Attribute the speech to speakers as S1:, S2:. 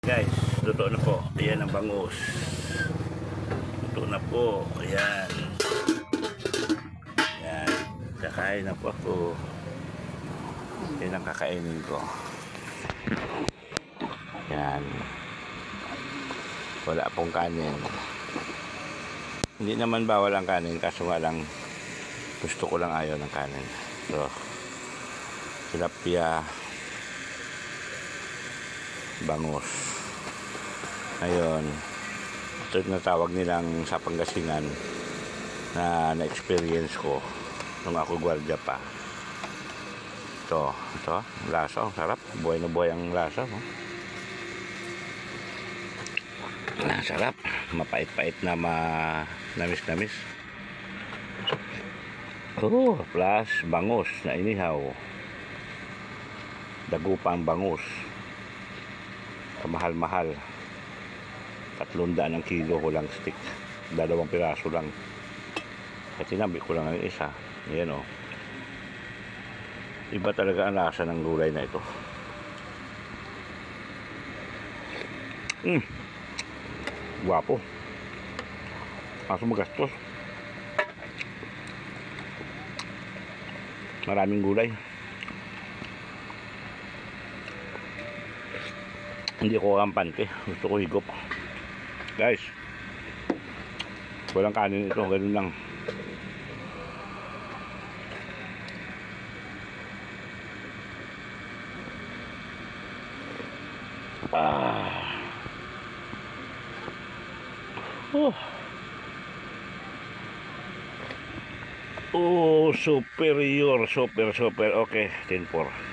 S1: Guys, luto na po. Ayan ang bangus. Luto na po. Ayan. Ayan. Kakain na po ako. Yan ang kakainin ko. Ayan. Wala pong kanin. Hindi naman bawal ang kanin, kaso nga lang gusto ko lang ayaw ng kanin. So, tilapia, bangus. Ngayon, ito yung natawag nilang sa Pangasinan na na-experience ko nung ako gwardiya pa. Ito, lasa, ang sarap. Buhay na buhay ang lasa. No? Sarap. Mapait-pait na namis-namis. Oh, plus bangus na inihaw. Dagupang bangus. Kamahal-mahal. 300 ang kilo ko lang stick. 2 piraso lang. At tinabi ko lang ang isa. Ayan o. Iba talaga ang lasa ng gulay na ito. Guwapo. Kaso magastos. Maraming gulay. Hindi ko kampante. Gusto ko higop. Guys, walang kanin ito. Ganun lang. Oh, superior. Super. Okay, 10-4.